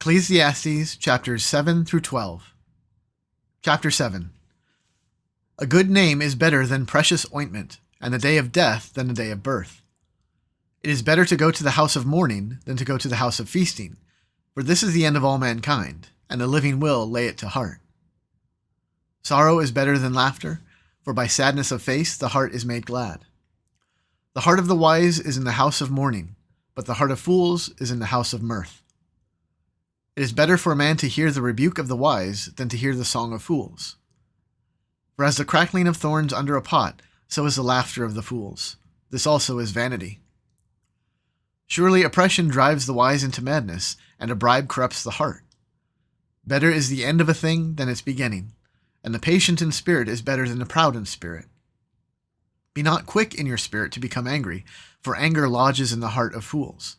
Ecclesiastes chapters 7 through 12. Chapter 7. A good name is better than precious ointment, and the day of death than the day of birth. It is better to go to the house of mourning than to go to the house of feasting, for this is the end of all mankind, and the living will lay it to heart. Sorrow is better than laughter, for by sadness of face the heart is made glad. The heart of the wise is in the house of mourning, but the heart of fools is in the house of mirth. It is better for a man to hear the rebuke of the wise than to hear the song of fools. For as the crackling of thorns under a pot, so is the laughter of the fools. This also is vanity. Surely oppression drives the wise into madness, and a bribe corrupts the heart. Better is the end of a thing than its beginning, and the patient in spirit is better than the proud in spirit. Be not quick in your spirit to become angry, for anger lodges in the heart of fools.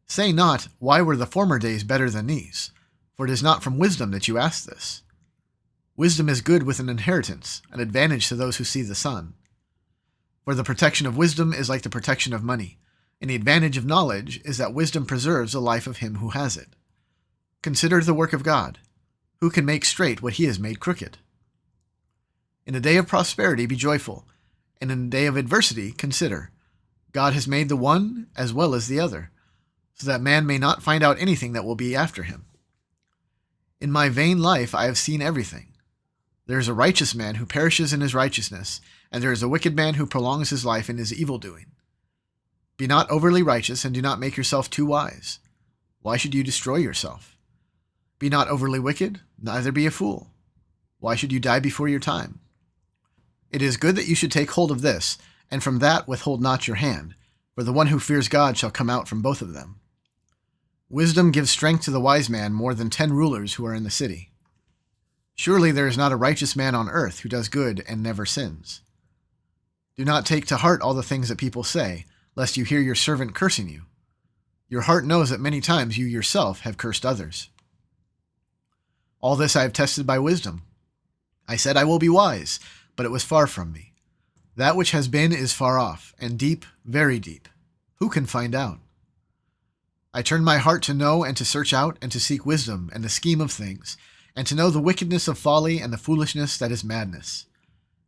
Say not, why were the former days better than these? For it is not from wisdom that you ask this. Wisdom is good with an inheritance, an advantage to those who see the sun. For the protection of wisdom is like the protection of money, and the advantage of knowledge is that wisdom preserves the life of him who has it. Consider the work of God. Who can make straight what he has made crooked? In the day of prosperity be joyful, and in the day of adversity consider. God has made the one as well as the other, so that man may not find out anything that will be after him. In my vain life I have seen everything. There is a righteous man who perishes in his righteousness, and there is a wicked man who prolongs his life in his evil-doing. Be not overly righteous, and do not make yourself too wise. Why should you destroy yourself? Be not overly wicked, neither be a fool. Why should you die before your time? It is good that you should take hold of this, and from that withhold not your hand, for the one who fears God shall come out from both of them. Wisdom gives strength to the wise man more than 10 rulers who are in the city. Surely there is not a righteous man on earth who does good and never sins. Do not take to heart all the things that people say, lest you hear your servant cursing you. Your heart knows that many times you yourself have cursed others. All this I have tested by wisdom. I said I will be wise, but it was far from me. That which has been is far off, and deep, very deep. Who can find out? I turned my heart to know and to search out and to seek wisdom and the scheme of things, and to know the wickedness of folly and the foolishness that is madness.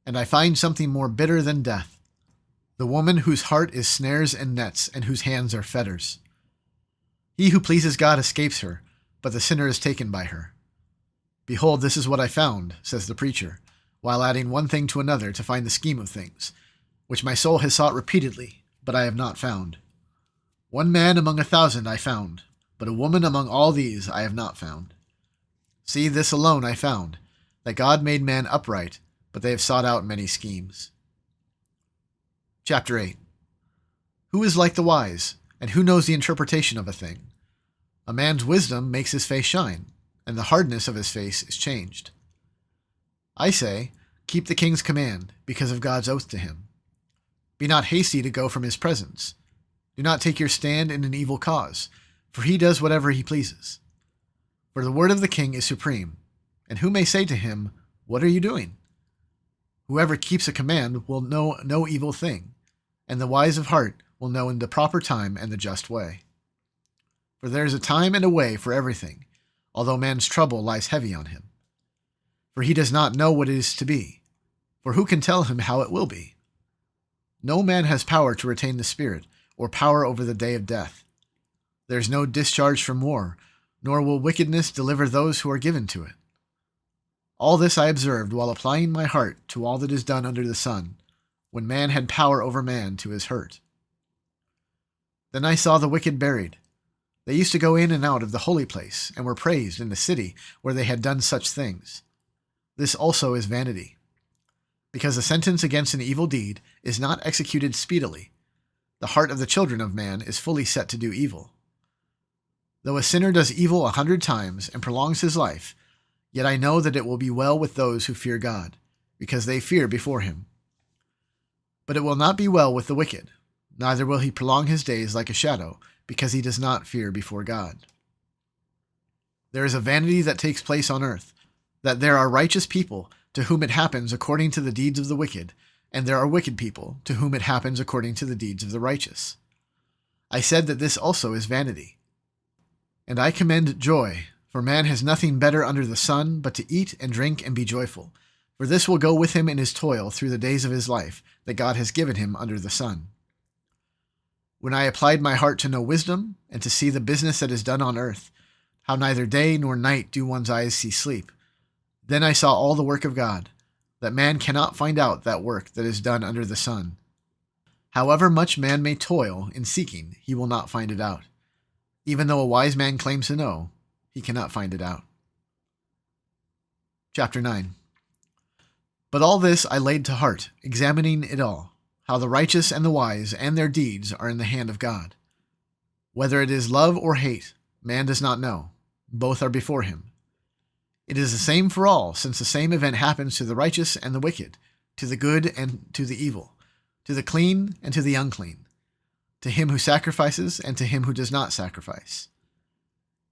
And I find something more bitter than death, the woman whose heart is snares and nets and whose hands are fetters. He who pleases God escapes her, but the sinner is taken by her. Behold, this is what I found, says the preacher, while adding one thing to another to find the scheme of things, which my soul has sought repeatedly, but I have not found. One man among 1,000 I found, but a woman among all these I have not found. See, this alone I found, that God made man upright, but they have sought out many schemes. Chapter 8. Who is like the wise, and who knows the interpretation of a thing? A man's wisdom makes his face shine, and the hardness of his face is changed. I say, keep the king's command, because of God's oath to him. Be not hasty to go from his presence. Do not take your stand in an evil cause, for he does whatever he pleases. For the word of the king is supreme, and who may say to him, what are you doing? Whoever keeps a command will know no evil thing, and the wise of heart will know in the proper time and the just way. For there is a time and a way for everything, although man's trouble lies heavy on him. For he does not know what it is to be, for who can tell him how it will be? No man has power to retain the spirit, or power over the day of death. There is no discharge from war, nor will wickedness deliver those who are given to it. All this I observed while applying my heart to all that is done under the sun, when man had power over man to his hurt. Then I saw the wicked buried. They used to go in and out of the holy place, and were praised in the city where they had done such things. This also is vanity. Because the sentence against an evil deed is not executed speedily, the heart of the children of man is fully set to do evil. Though a sinner does evil 100 times and prolongs his life, yet I know that it will be well with those who fear God, because they fear before him. But it will not be well with the wicked, neither will he prolong his days like a shadow, because he does not fear before God. There is a vanity that takes place on earth, that there are righteous people to whom it happens according to the deeds of the wicked, and there are wicked people to whom it happens according to the deeds of the righteous. I said that this also is vanity. And I commend joy, for man has nothing better under the sun but to eat and drink and be joyful, for this will go with him in his toil through the days of his life that God has given him under the sun. When I applied my heart to know wisdom and to see the business that is done on earth, how neither day nor night do one's eyes see sleep, then I saw all the work of God, that man cannot find out that work that is done under the sun. However much man may toil in seeking, he will not find it out. Even though a wise man claims to know, he cannot find it out. Chapter 9. But all this I laid to heart, examining it all, how the righteous and the wise and their deeds are in the hand of God. Whether it is love or hate, man does not know. Both are before him. It is the same for all, since the same event happens to the righteous and the wicked, to the good and to the evil, to the clean and to the unclean, to him who sacrifices and to him who does not sacrifice.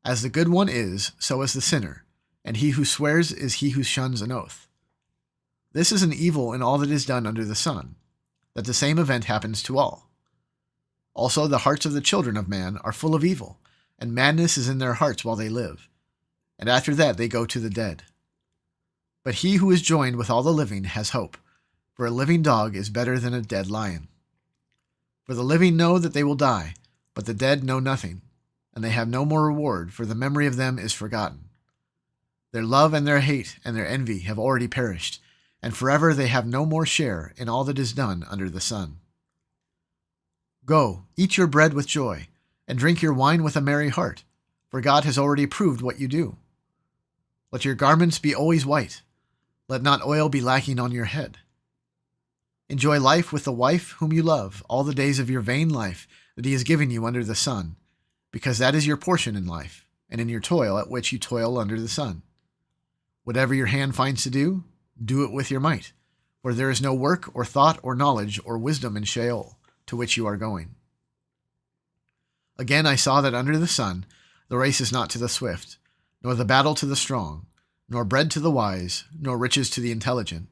As the good one is, so is the sinner, and he who swears is he who shuns an oath. This is an evil in all that is done under the sun, that the same event happens to all. Also the hearts of the children of man are full of evil, and madness is in their hearts while they live, and after that they go to the dead. But he who is joined with all the living has hope, for a living dog is better than a dead lion. For the living know that they will die, but the dead know nothing, and they have no more reward, for the memory of them is forgotten. Their love and their hate and their envy have already perished, and forever they have no more share in all that is done under the sun. Go, eat your bread with joy, and drink your wine with a merry heart, for God has already proved what you do. Let your garments be always white. Let not oil be lacking on your head. Enjoy life with the wife whom you love all the days of your vain life that he has given you under the sun, because that is your portion in life, and in your toil at which you toil under the sun. Whatever your hand finds to do, do it with your might, for there is no work or thought or knowledge or wisdom in Sheol, to which you are going. Again I saw that under the sun the race is not to the swift, nor the battle to the strong, nor bread to the wise, nor riches to the intelligent,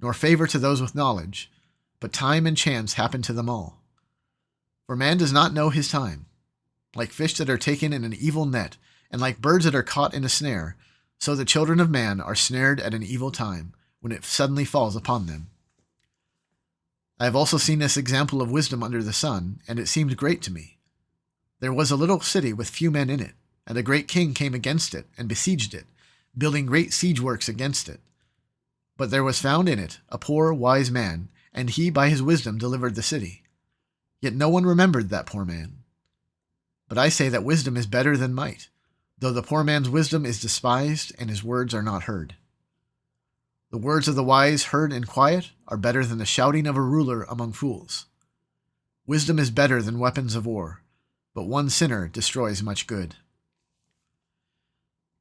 nor favor to those with knowledge, but time and chance happen to them all. For man does not know his time. Like fish that are taken in an evil net, and like birds that are caught in a snare, so the children of man are snared at an evil time, when it suddenly falls upon them. I have also seen this example of wisdom under the sun, and it seemed great to me. There was a little city with few men in it, and a great king came against it and besieged it, building great siege works against it. But there was found in it a poor, wise man, and he by his wisdom delivered the city. Yet no one remembered that poor man. But I say that wisdom is better than might, though the poor man's wisdom is despised and his words are not heard. The words of the wise heard in quiet are better than the shouting of a ruler among fools. Wisdom is better than weapons of war, but one sinner destroys much good.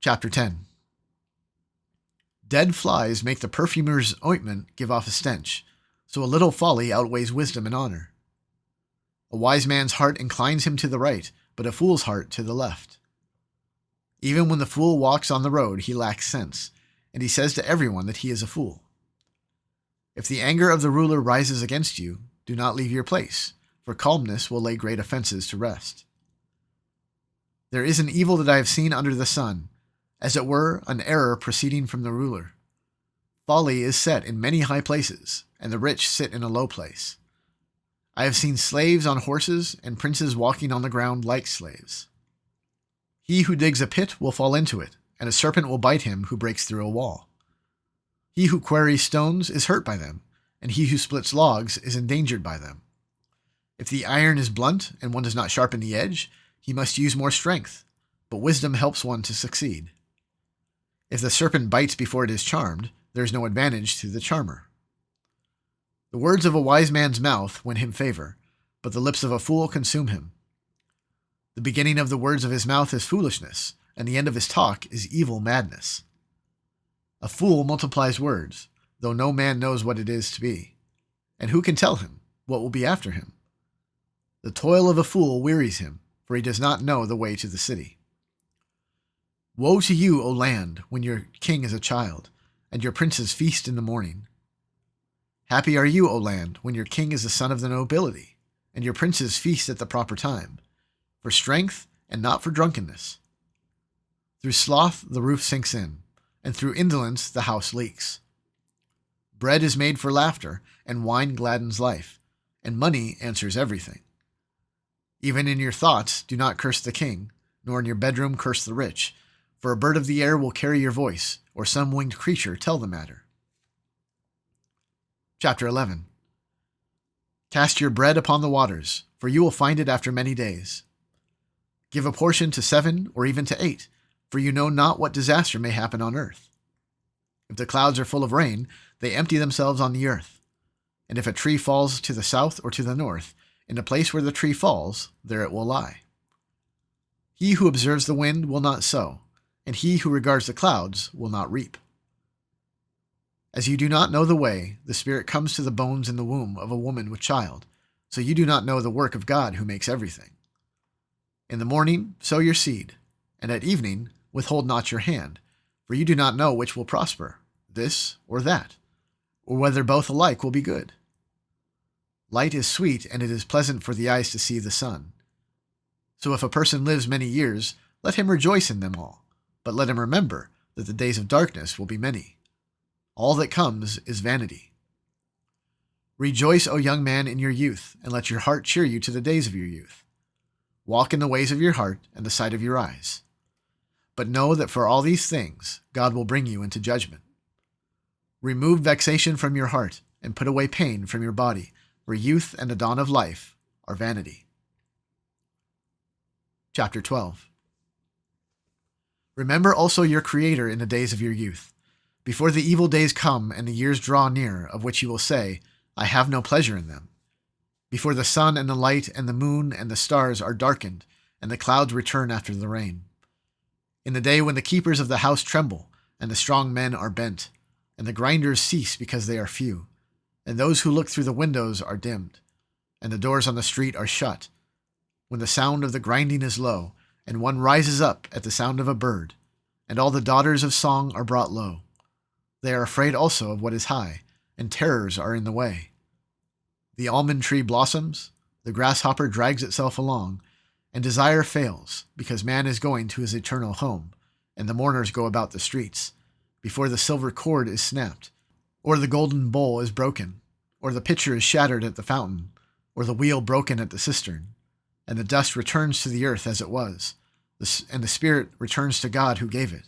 Chapter 10. Dead flies make the perfumer's ointment give off a stench, so a little folly outweighs wisdom and honor. A wise man's heart inclines him to the right, but a fool's heart to the left. Even when the fool walks on the road, he lacks sense, and he says to everyone that he is a fool. If the anger of the ruler rises against you, do not leave your place, for calmness will lay great offenses to rest. There is an evil that I have seen under the sun, as it were an error proceeding from the ruler. Folly is set in many high places, and the rich sit in a low place. I have seen slaves on horses and princes walking on the ground like slaves. He who digs a pit will fall into it, and a serpent will bite him who breaks through a wall. He who quarries stones is hurt by them, and he who splits logs is endangered by them. If the iron is blunt and one does not sharpen the edge, he must use more strength, but wisdom helps one to succeed. If the serpent bites before it is charmed, there is no advantage to the charmer. The words of a wise man's mouth win him favor, but the lips of a fool consume him. The beginning of the words of his mouth is foolishness, and the end of his talk is evil madness. A fool multiplies words, though no man knows what it is to be. And who can tell him what will be after him? The toil of a fool wearies him, for he does not know the way to the city. Woe to you, O land, when your king is a child, and your princes feast in the morning. Happy are you, O land, when your king is the son of the nobility, and your princes feast at the proper time, for strength and not for drunkenness, Through sloth the roof sinks in, and through indolence the house leaks. Bread is made for laughter, and wine gladdens life, and money answers everything. Even in your thoughts do not curse the king, nor in your bedroom curse the rich, for a bird of the air will carry your voice, or some winged creature tell the matter. Chapter 11. Cast your bread upon the waters, for you will find it after many days. Give a portion to 7 or even to 8, for you know not what disaster may happen on earth. If the clouds are full of rain, they empty themselves on the earth. And if a tree falls to the south or to the north, in the place where the tree falls, there it will lie. He who observes the wind will not sow, and he who regards the clouds will not reap. As you do not know the way, the Spirit comes to the bones in the womb of a woman with child, so you do not know the work of God who makes everything. In the morning sow your seed, and at evening withhold not your hand, for you do not know which will prosper, this or that, or whether both alike will be good. Light is sweet, and it is pleasant for the eyes to see the sun. So if a person lives many years, let him rejoice in them all, but let him remember that the days of darkness will be many. All that comes is vanity. Rejoice, O young man, in your youth, and let your heart cheer you to the days of your youth. Walk in the ways of your heart and the sight of your eyes. But know that for all these things God will bring you into judgment. Remove vexation from your heart, and put away pain from your body, for youth and the dawn of life are vanity. Chapter 12. Remember also your Creator in the days of your youth, before the evil days come and the years draw near, of which you will say, I have no pleasure in them. Before the sun and the light and the moon and the stars are darkened, and the clouds return after the rain. In the day when the keepers of the house tremble, and the strong men are bent, and the grinders cease because they are few, and those who look through the windows are dimmed, and the doors on the street are shut, when the sound of the grinding is low, and one rises up at the sound of a bird, and all the daughters of song are brought low. They are afraid also of what is high, and terrors are in the way. The almond tree blossoms, the grasshopper drags itself along, and desire fails, because man is going to his eternal home, and the mourners go about the streets, before the silver cord is snapped, or the golden bowl is broken, or the pitcher is shattered at the fountain, or the wheel broken at the cistern, and the dust returns to the earth as it was, and the spirit returns to God who gave it.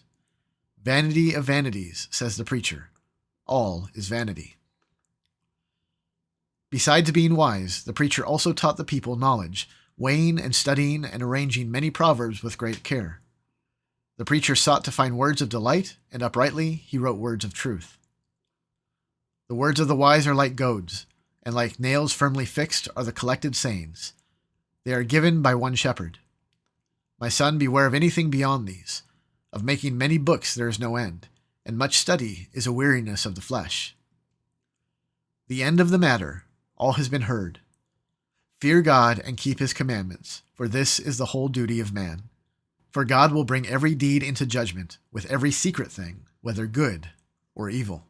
Vanity of vanities, says the preacher. All is vanity. Besides being wise, the preacher also taught the people knowledge, weighing and studying and arranging many proverbs with great care. The preacher sought to find words of delight, and uprightly he wrote words of truth. The words of the wise are like goads, and like nails firmly fixed are the collected sayings. They are given by one shepherd. My son, beware of anything beyond these. Of making many books there is no end, and much study is a weariness of the flesh. The end of the matter, all has been heard. Fear God and keep his commandments, for this is the whole duty of man. For God will bring every deed into judgment, with every secret thing, whether good or evil.